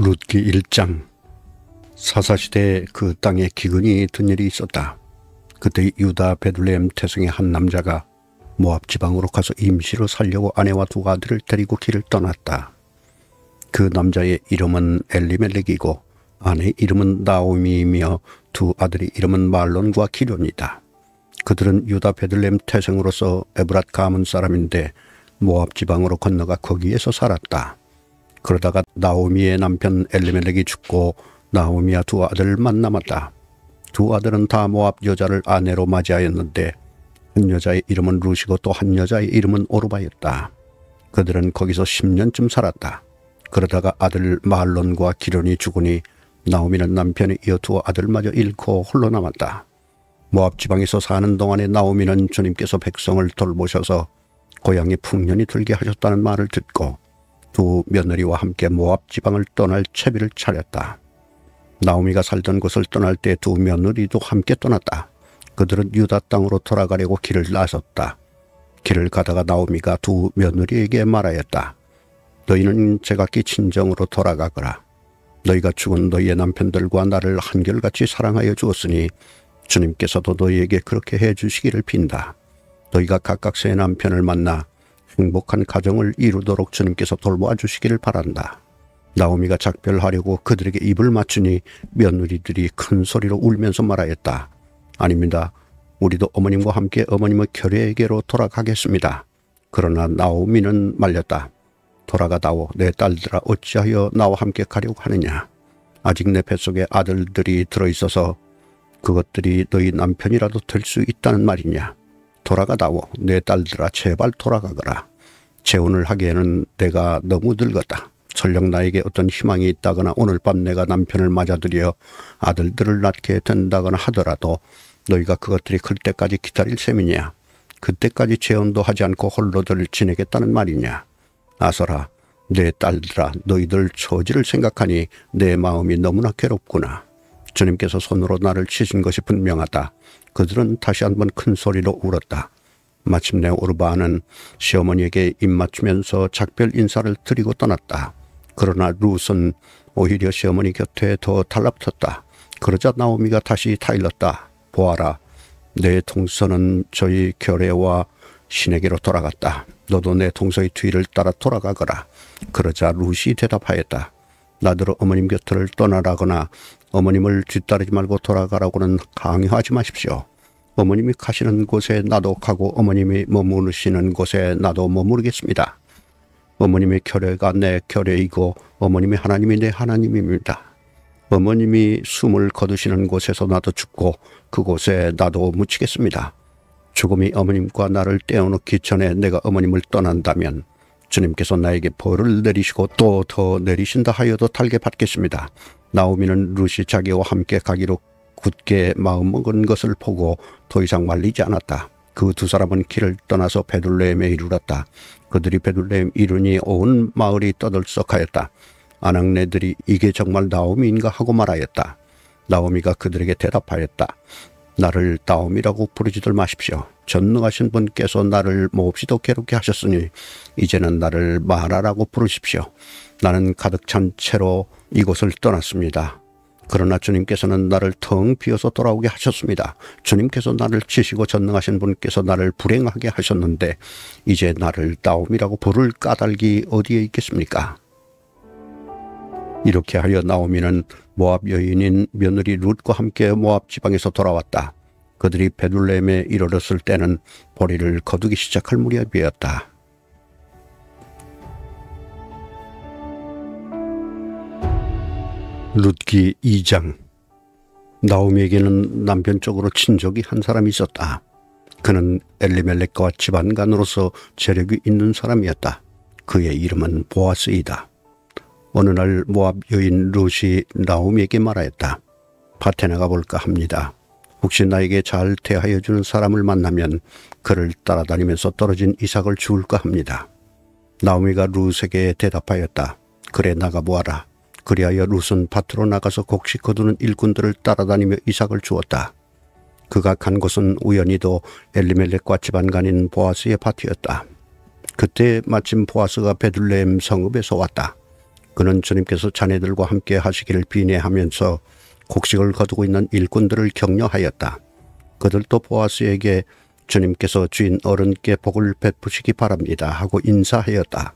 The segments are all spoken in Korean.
룻기 1장. 사사시대에 그 땅에 기근이 든 일이 있었다. 그때 유다 베들레헴 태성의 한 남자가 모압 지방으로 가서 임시로 살려고 아내와 두 아들을 데리고 길을 떠났다. 그 남자의 이름은 엘리멜렉이고 아내의 이름은 나오미이며 두 아들의 이름은 말론과 기련이다. 그들은 유다 베들레헴 태생으로서 에브랏 가문 사람인데 모압 지방으로 건너가 거기에서 살았다. 그러다가 나오미의 남편 엘리멜렉이 죽고 나오미와 두 아들만 남았다. 두 아들은 다 모압 여자를 아내로 맞이하였는데 한 여자의 이름은 룻이고 또 한 여자의 이름은 오르바였다. 그들은 거기서 10년쯤 살았다. 그러다가 아들 말론과 기련이 죽으니 나오미는 남편에 이어 두 아들마저 잃고 홀로 남았다. 모압 지방에서 사는 동안에 나오미는 주님께서 백성을 돌보셔서 고향에 풍년이 들게 하셨다는 말을 듣고 두 며느리와 함께 모압 지방을 떠날 채비를 차렸다. 나오미가 살던 곳을 떠날 때 두 며느리도 함께 떠났다. 그들은 유다 땅으로 돌아가려고 길을 나섰다. 길을 가다가 나오미가 두 며느리에게 말하였다. 너희는 제각기 친정으로 돌아가거라. 너희가 죽은 너희의 남편들과 나를 한결같이 사랑하여 주었으니 주님께서도 너희에게 그렇게 해주시기를 빈다. 너희가 각각 새 남편을 만나 행복한 가정을 이루도록 주님께서 돌보아 주시기를 바란다. 나오미가 작별하려고 그들에게 입을 맞추니 며느리들이 큰 소리로 울면서 말하였다. 아닙니다. 우리도 어머님과 함께 어머님의 결례에게로 돌아가겠습니다. 그러나 나오미는 말렸다. 돌아가다오. 내 딸들아, 어찌하여 나와 함께 가려고 하느냐. 아직 내 뱃속에 아들들이 들어있어서 그것들이 너희 남편이라도 될 수 있다는 말이냐. 돌아가다오. 내 딸들아, 제발 돌아가거라. 재혼을 하기에는 내가 너무 늙었다. 설령 나에게 어떤 희망이 있다거나 오늘 밤 내가 남편을 맞아들여 아들들을 낳게 된다거나 하더라도 너희가 그것들이 클 때까지 기다릴 셈이냐. 그때까지 재혼도 하지 않고 홀로들 지내겠다는 말이냐. 아서라, 내 딸들아, 너희들 처지를 생각하니 내 마음이 너무나 괴롭구나. 주님께서 손으로 나를 치신 것이 분명하다. 그들은 다시 한번 큰 소리로 울었다. 마침내 오르바는 시어머니에게 입맞추면서 작별 인사를 드리고 떠났다. 그러나 룻은 오히려 시어머니 곁에 더 달라붙었다. 그러자 나오미가 다시 타일렀다. 보아라, 내 동서는 저희 결례와 신에게로 돌아갔다. 너도 내 동서의 뒤를 따라 돌아가거라. 그러자 룻이 대답하였다. 나더러 어머님 곁을 떠나라거나 어머님을 뒤따르지 말고 돌아가라고는 강요하지 마십시오. 어머님이 가시는 곳에 나도 가고 어머님이 머무르시는 곳에 나도 머무르겠습니다. 어머님의 결례가 내 결례이고 어머님의 하나님이 내 하나님입니다. 어머님이 숨을 거두시는 곳에서 나도 죽고 그곳에 나도 묻히겠습니다. 죽음이 어머님과 나를 떼어놓기 전에 내가 어머님을 떠난다면 주님께서 나에게 벌을 내리시고 또 더 내리신다 하여도 달게 받겠습니다. 나오미는 룻이 자기와 함께 가기로 굳게 마음먹은 것을 보고 더 이상 말리지 않았다. 그 두 사람은 길을 떠나서 베들레헴에 이르렀다. 그들이 베들레헴 이르니 온 마을이 떠들썩하였다. 아낙네들이 이게 정말 나오미인가 하고 말하였다. 나오미가 그들에게 대답하였다. 나를 나오미라고 부르지들 마십시오. 전능하신 분께서 나를 몹시도 괴롭게 하셨으니 이제는 나를 마라라고 부르십시오. 나는 가득 찬 채로 이곳을 떠났습니다. 그러나 주님께서는 나를 텅 비어서 돌아오게 하셨습니다. 주님께서 나를 치시고 전능하신 분께서 나를 불행하게 하셨는데 이제 나를 나오미라고 부를 까닭이 어디에 있겠습니까? 이렇게 하여 나오미는 모압 여인인 며느리 룻과 함께 모압 지방에서 돌아왔다. 그들이 베들레헴에 이르렀을 때는 보리를 거두기 시작할 무렵이었다. 룻기 2장. 나오미에게는 남편 쪽으로 친족이 한 사람이 있었다. 그는 엘리멜렉과 집안간으로서 재력이 있는 사람이었다. 그의 이름은 보아스이다. 어느 날 모압 여인 룻이 나오미에게 말하였다. 밭에 나가볼까 합니다. 혹시 나에게 잘 대하여 주는 사람을 만나면 그를 따라다니면서 떨어진 이삭을 주울까 합니다. 나오미가 룻에게 대답하였다. 그래, 나가보아라. 그리하여 룻은 밭으로 나가서 곡식 거두는 일꾼들을 따라다니며 이삭을 주었다. 그가 간 곳은 우연히도 엘리멜렉과 집안간인 보아스의 밭이었다. 그때 마침 보아스가 베들레헴 성읍에서 왔다. 그는 주님께서 자네들과 함께 하시기를 비내하면서 곡식을 거두고 있는 일꾼들을 격려하였다. 그들도 보아스에게 주님께서 주인 어른께 복을 베푸시기 바랍니다 하고 인사하였다.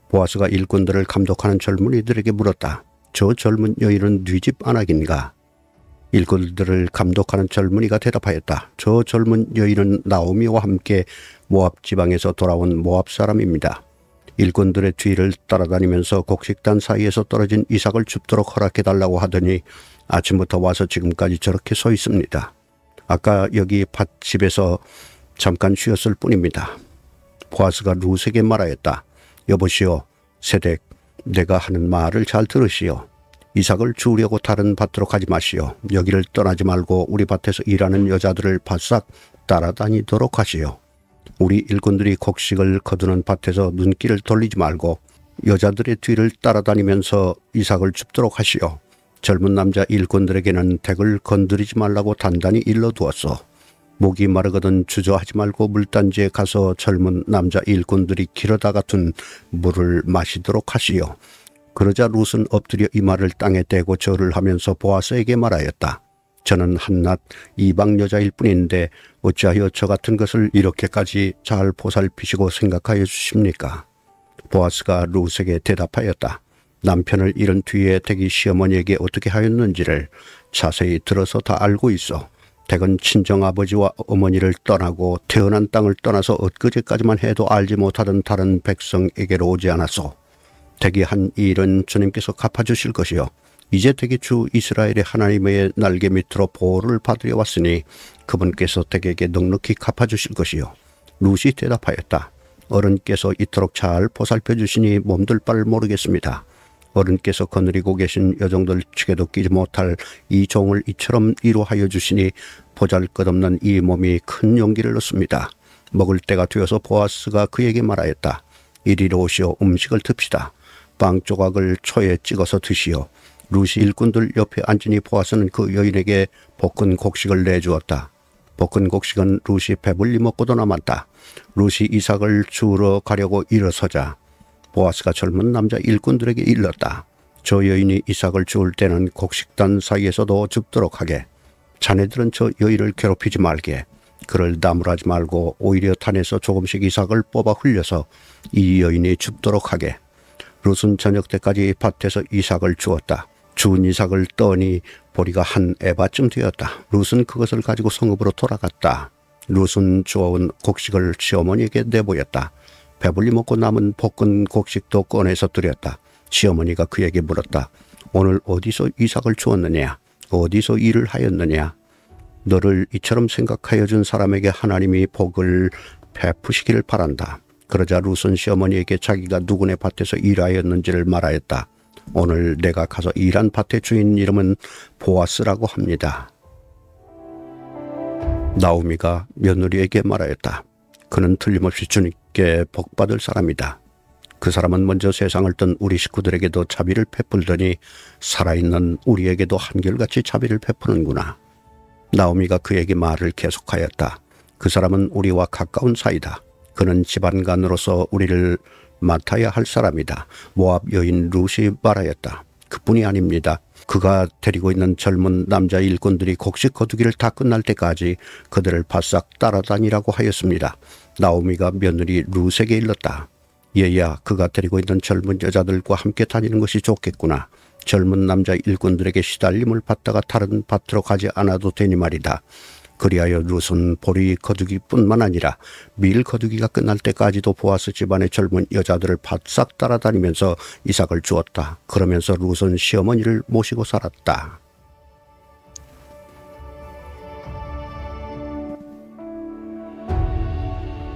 보아스가 일꾼들을 감독하는 젊은이들에게 물었다. 저 젊은 여인은 네 집 아낙인가? 일꾼들을 감독하는 젊은이가 대답하였다. 저 젊은 여인은 나오미와 함께 모압 지방에서 돌아온 모압 사람입니다. 일꾼들의 뒤를 따라다니면서 곡식단 사이에서 떨어진 이삭을 줍도록 허락해달라고 하더니 아침부터 와서 지금까지 저렇게 서 있습니다. 아까 여기 밭집에서 잠깐 쉬었을 뿐입니다. 보아스가 룻에게 말하였다. 여보시오, 세덱, 내가 하는 말을 잘 들으시오. 이삭을 주우려고 다른 밭으로 가지 마시오. 여기를 떠나지 말고 우리 밭에서 일하는 여자들을 바싹 따라다니도록 하시오. 우리 일꾼들이 곡식을 거두는 밭에서 눈길을 돌리지 말고 여자들의 뒤를 따라다니면서 이삭을 줍도록 하시오. 젊은 남자 일꾼들에게는 덱을 건드리지 말라고 단단히 일러두었소. 목이 마르거든 주저하지 말고 물단지에 가서 젊은 남자 일꾼들이 길어다가 둔 물을 마시도록 하시오. 그러자 룻은 엎드려 이마를 땅에 대고 절을 하면서 보아스에게 말하였다. 저는 한낱 이방 여자일 뿐인데 어찌하여 저 같은 것을 이렇게까지 잘 보살피시고 생각하여 주십니까? 보아스가 룻에게 대답하였다. 남편을 잃은 뒤에 댁이 시어머니에게 어떻게 하였는지를 자세히 들어서 다 알고 있어. 댁은 친정아버지와 어머니를 떠나고 태어난 땅을 떠나서 엊그제까지만 해도 알지 못하던 다른 백성에게로 오지 않았소. 댁이 한 일은 주님께서 갚아주실 것이요. 이제 댁이 주 이스라엘의 하나님의 날개 밑으로 보호를 받으려 왔으니 그분께서 댁에게 넉넉히 갚아주실 것이요. 룻이 대답하였다. 어른께서 이토록 잘 보살펴 주시니 몸둘 바를 모르겠습니다. 어른께서 거느리고 계신 여종들 측에도 끼지 못할 이 종을 이처럼 이루하여 주시니 보잘것없는 이 몸이 큰 용기를 얻습니다. 먹을 때가 되어서 보아스가 그에게 말하였다. 이리로 오시오. 음식을 듭시다. 빵 조각을 초에 찍어서 드시오. 룻이 일꾼들 옆에 앉으니 보아스는 그 여인에게 볶은 곡식을 내주었다. 볶은 곡식은 룻이 배불리 먹고도 남았다. 룻이 이삭을 주우러 가려고 일어서자 보아스가 젊은 남자 일꾼들에게 일렀다. 저 여인이 이삭을 주울 때는 곡식단 사이에서도 줍도록 하게. 자네들은 저 여인을 괴롭히지 말게. 그를 나무라지 말고 오히려 탄에서 조금씩 이삭을 뽑아 흘려서 이 여인이 줍도록 하게. 룻은 저녁 때까지 밭에서 이삭을 주었다. 주운 이삭을 떠니 보리가 한 에바쯤 되었다. 룻은 그것을 가지고 성읍으로 돌아갔다. 룻은 주워온 곡식을 시어머니에게 내보였다. 배불리 먹고 남은 볶은 곡식도 꺼내서 드렸다. 시어머니가 그에게 물었다. 오늘 어디서 이삭을 주었느냐? 어디서 일을 하였느냐? 너를 이처럼 생각하여 준 사람에게 하나님이 복을 베푸시기를 바란다. 그러자 룻은 시어머니에게 자기가 누구네 밭에서 일하였는지를 말하였다. 오늘 내가 가서 일한 밭의 주인 이름은 보아스라고 합니다. 나오미가 며느리에게 말하였다. 그는 틀림없이 주님께 복받을 사람이다. 그 사람은 먼저 세상을 뜬 우리 식구들에게도 자비를 베풀더니 살아있는 우리에게도 한결같이 자비를 베푸는구나. 나오미가 그에게 말을 계속하였다. 그 사람은 우리와 가까운 사이다. 그는 집안간으로서 우리를 맡아야 할 사람이다. 모압 여인 룻이 말하였다. 그뿐이 아닙니다. 그가 데리고 있는 젊은 남자 일꾼들이 곡식 거두기를 다 끝날 때까지 그들을 바싹 따라다니라고 하였습니다. 나오미가 며느리 룻에게 일렀다. 얘야, 그가 데리고 있는 젊은 여자들과 함께 다니는 것이 좋겠구나. 젊은 남자 일꾼들에게 시달림을 받다가 다른 밭으로 가지 않아도 되니 말이다. 그리하여 룻은 보리 거두기뿐만 아니라 밀 거두기가 끝날 때까지도 보아스 집안의 젊은 여자들을 바싹 따라다니면서 이삭을 주었다. 그러면서 룻은 시어머니를 모시고 살았다.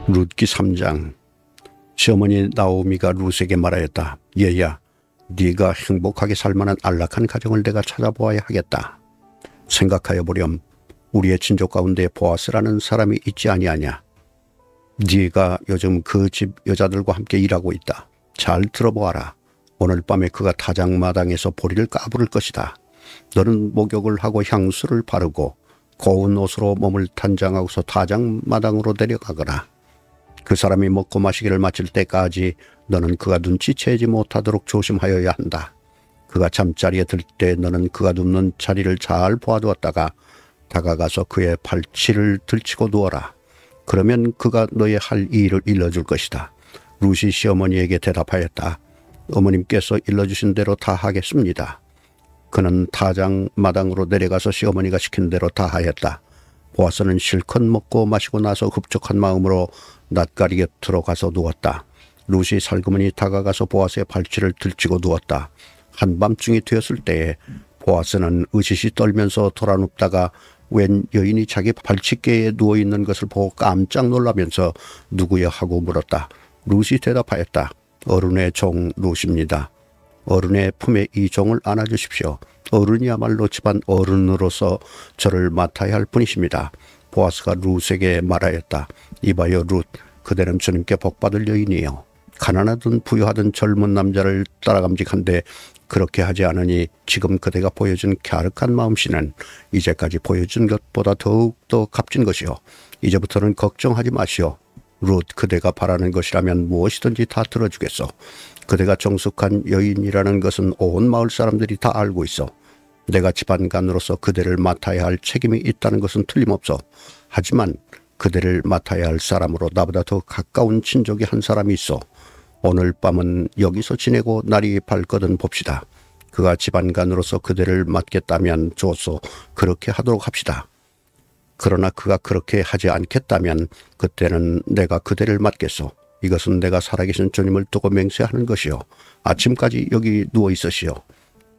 룻기 3장. 시어머니 나오미가 룻에게 말하였다. 얘야, 네가 행복하게 살만한 안락한 가정을 내가 찾아보아야 하겠다. 생각하여 보렴. 우리의 친족 가운데 보아스라는 사람이 있지 아니하냐. 네가 요즘 그 집 여자들과 함께 일하고 있다. 잘 들어보아라. 오늘 밤에 그가 타작마당에서 보리를 까부를 것이다. 너는 목욕을 하고 향수를 바르고 고운 옷으로 몸을 단장하고서 타작마당으로 내려가거라. 그 사람이 먹고 마시기를 마칠 때까지 너는 그가 눈치채지 못하도록 조심하여야 한다. 그가 잠자리에 들 때 너는 그가 눕는 자리를 잘 보아두었다가 다가가서 그의 발치를 들치고 누워라. 그러면 그가 너의 할 일을 일러줄 것이다. 룻이 시어머니에게 대답하였다. 어머님께서 일러주신 대로 다 하겠습니다. 그는 타작 마당으로 내려가서 시어머니가 시킨 대로 다 하였다. 보아스는 실컷 먹고 마시고 나서 흡족한 마음으로 낫가리 곁으로 가서 누웠다. 룻이 살그머니 다가가서 보아스의 발치를 들치고 누웠다. 한밤중이 되었을 때에 보아스는 으시시 떨면서 돌아눕다가 웬 여인이 자기 발치께에 누워있는 것을 보고 깜짝 놀라면서 누구여 하고 물었다. 룻이 대답하였다. 어른의 종 룻입니다. 어른의 품에 이 종을 안아주십시오. 어른이야말로 집안 어른으로서 저를 맡아야 할 분이십니다. 보아스가 룻에게 말하였다. 이봐요 룻, 그대는 주님께 복받을 여인이요. 가난하든 부유하든 젊은 남자를 따라감직한데 그렇게 하지 않으니 지금 그대가 보여준 갸륵한 마음씨는 이제까지 보여준 것보다 더욱더 값진 것이요. 이제부터는 걱정하지 마시오. 룻, 그대가 바라는 것이라면 무엇이든지 다 들어주겠소. 그대가 정숙한 여인이라는 것은 온 마을 사람들이 다 알고 있어. 내가 집안간으로서 그대를 맡아야 할 책임이 있다는 것은 틀림없어. 하지만 그대를 맡아야 할 사람으로 나보다 더 가까운 친족이 한 사람이 있어. 오늘 밤은 여기서 지내고 날이 밝거든 봅시다. 그가 집안간으로서 그대를 맡겠다면 좋소. 그렇게 하도록 합시다. 그러나 그가 그렇게 하지 않겠다면 그때는 내가 그대를 맡겠소. 이것은 내가 살아계신 주님을 두고 맹세하는 것이요. 아침까지 여기 누워 있으시오.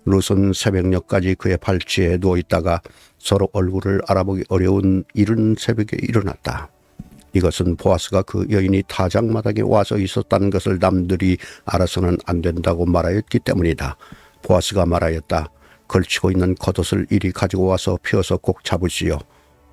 룻은 새벽녘까지 그의 발치에 누워있다가 서로 얼굴을 알아보기 어려운 이른 새벽에 일어났다. 이것은 보아스가 그 여인이 타작마당에 와서 있었다는 것을 남들이 알아서는 안 된다고 말하였기 때문이다. 보아스가 말하였다. 걸치고 있는 겉옷을 이리 가지고 와서 펴서 꼭 잡으시오.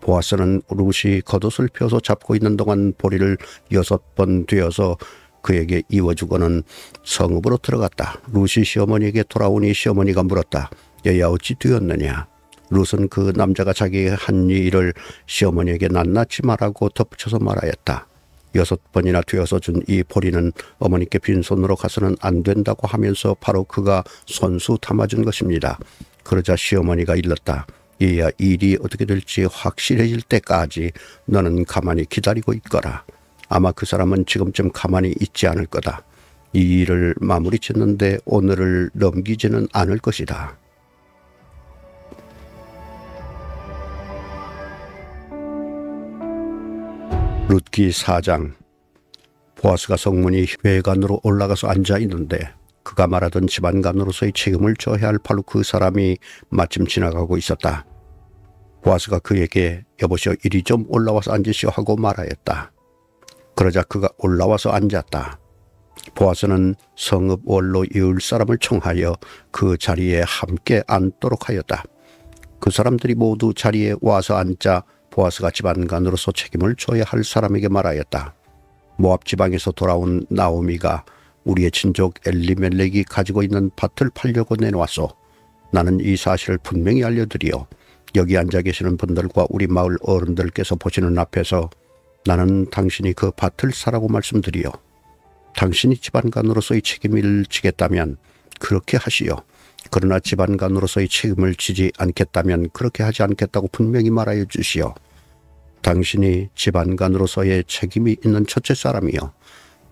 보아스는 룻이 겉옷을 펴서 잡고 있는 동안 보리를 6번 되어서 그에게 이어주고는 성읍으로 들어갔다. 룻이 시어머니에게 돌아오니 시어머니가 물었다. 얘야 어찌 되었느냐. 룻은 그 남자가 자기의 한 일을 시어머니에게 낱낱이 말하고 덧붙여서 말하였다. 6번이나 되어서 준 이 보리는 어머니께 빈손으로 가서는 안 된다고 하면서 바로 그가 손수 담아준 것입니다. 그러자 시어머니가 일렀다. 얘야 일이 어떻게 될지 확실해질 때까지 너는 가만히 기다리고 있거라. 아마 그 사람은 지금쯤 가만히 있지 않을 거다. 이 일을 마무리 짓는데 오늘을 넘기지는 않을 것이다. 룻기 4장. 보아스가 성문이 회관으로 올라가서 앉아 있는데 그가 말하던 집안간으로서의 책임을 져야 할 바로 그 사람이 마침 지나가고 있었다. 보아스가 그에게 여보시오 이리 좀 올라와서 앉으시오 하고 말하였다. 그러자 그가 올라와서 앉았다. 보아스는 성읍 원로 이을 사람을 청하여 그 자리에 함께 앉도록 하였다. 그 사람들이 모두 자리에 와서 앉자 보아스가 집안간으로서 책임을 져야 할 사람에게 말하였다. 모압 지방에서 돌아온 나오미가 우리의 친족 엘리멜렉이 가지고 있는 밭을 팔려고 내놓았소. 나는 이 사실을 분명히 알려드리오. 여기 앉아 계시는 분들과 우리 마을 어른들께서 보시는 앞에서 나는 당신이 그 밭을 사라고 말씀드리오. 당신이 집안간으로서의 책임을 지겠다면 그렇게 하시오. 그러나 집안간으로서의 책임을 지지 않겠다면 그렇게 하지 않겠다고 분명히 말하여 주시오. 당신이 집안간으로서의 책임이 있는 첫째 사람이요.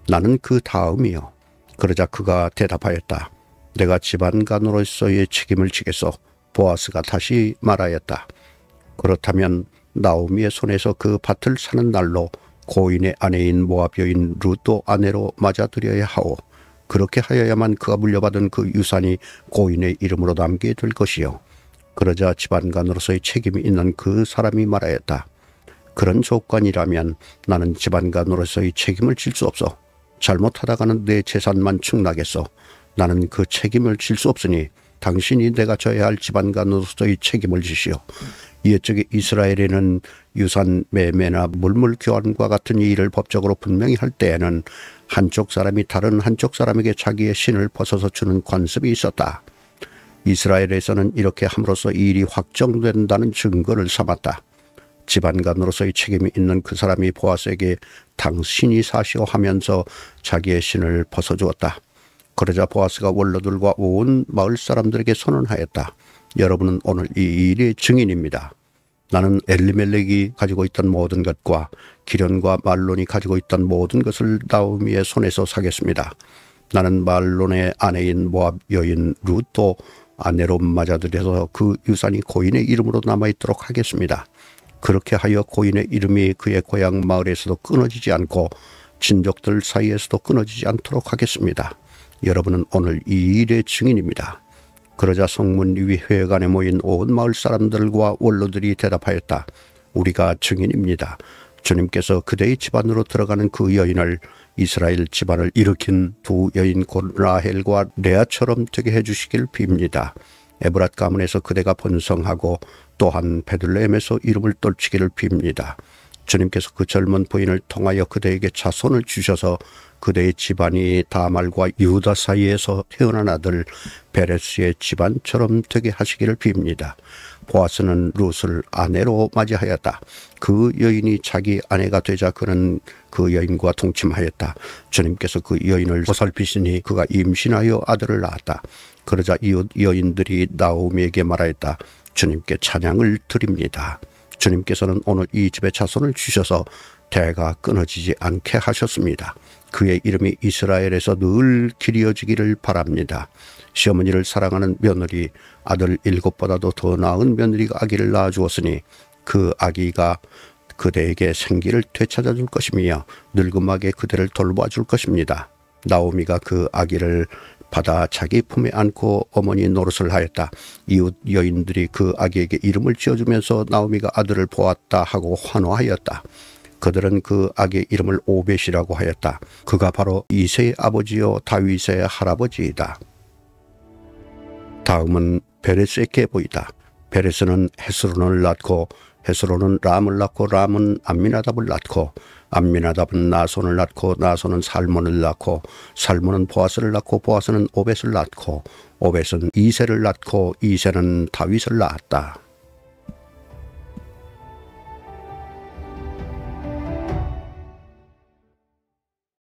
나는 그 다음이요. 그러자 그가 대답하였다. 내가 집안간으로서의 책임을 지겠소. 보아스가 다시 말하였다. 그렇다면 나오미의 손에서 그 밭을 사는 날로 고인의 아내인 모압 여인 룻도 아내로 맞아들여야 하오. 그렇게 하여야만 그가 물려받은 그 유산이 고인의 이름으로 남게 될 것이요. 그러자 집안간으로서의 책임이 있는 그 사람이 말하였다. 그런 조건이라면 나는 집안간으로서의 책임을 질 수 없어. 잘못하다가는 내 재산만 축나겠어. 나는 그 책임을 질 수 없으니 당신이 내가 져야 할 집안간으로서의 책임을 지시오. 이에적에 이스라엘에는 유산 매매나 물물 교환과 같은 일을 법적으로 분명히 할 때에는 한쪽 사람이 다른 한쪽 사람에게 자기의 신을 벗어서 주는 관습이 있었다. 이스라엘에서는 이렇게 함으로써 이 일이 확정된다는 증거를 삼았다. 집안간으로서의 책임이 있는 그 사람이 보아스에게 당신이 사시오 하면서 자기의 신을 벗어주었다. 그러자 보아스가 원로들과 온 마을 사람들에게 선언하였다. 여러분은 오늘 이 일의 증인입니다. 나는 엘리멜렉이 가지고 있던 모든 것과 기련과 말론이 가지고 있던 모든 것을 나오미의 손에서 사겠습니다. 나는 말론의 아내인 모압 여인 룻도 아내로 맞아들여서 그 유산이 고인의 이름으로 남아있도록 하겠습니다. 그렇게 하여 고인의 이름이 그의 고향 마을에서도 끊어지지 않고 친족들 사이에서도 끊어지지 않도록 하겠습니다. 여러분은 오늘 이 일의 증인입니다. 그러자 성문위 회관에 모인 온 마을 사람들과 원로들이 대답하였다. 우리가 증인입니다. 주님께서 그대의 집안으로 들어가는 그 여인을 이스라엘 집안을 일으킨 두 여인 곧 라헬과 레아처럼 되게 해주시길 빕니다. 에브랏 가문에서 그대가 번성하고 또한 베들레헴에서 이름을 떨치기를 빕니다. 주님께서 그 젊은 부인을 통하여 그대에게 자손을 주셔서 그대의 집안이 다말과 유다 사이에서 태어난 아들 베레스의 집안처럼 되게 하시기를 빕니다. 보아스는 룻을 아내로 맞이하였다. 그 여인이 자기 아내가 되자 그는 그 여인과 동침하였다. 주님께서 그 여인을 보살피시니 그가 임신하여 아들을 낳았다. 그러자 이웃 여인들이 나오미에게 말하였다. 주님께 찬양을 드립니다. 주님께서는 오늘 이 집에 자손을 주셔서 대가 끊어지지 않게 하셨습니다. 그의 이름이 이스라엘에서 늘 기리어지기를 바랍니다. 시어머니를 사랑하는 며느리, 아들 7보다도 더 나은 며느리가 아기를 낳아주었으니 그 아기가 그대에게 생기를 되찾아줄 것이며 늙음하게 그대를 돌봐줄 것입니다. 나오미가 그 아기를 받아 자기 품에 안고 어머니 노릇을 하였다. 이웃 여인들이 그 아기에게 이름을 지어주면서 나오미가 아들을 보았다 하고 환호하였다. 그들은 그 아기의 이름을 오벳이라고 하였다. 그가 바로 이새의 아버지요 다윗의 할아버지이다. 다음은 베레스의 계보이다. 베레스는 헤스론을 낳고 헤스론은 람을 낳고 람은 암미나답을 낳고 암미나답은 나손을 낳고 나손은 살몬을 낳고 살몬은 보아스를 낳고 보아스는 오벳을 낳고 오벳은 이새를 낳고 이새는 다윗을 낳았다.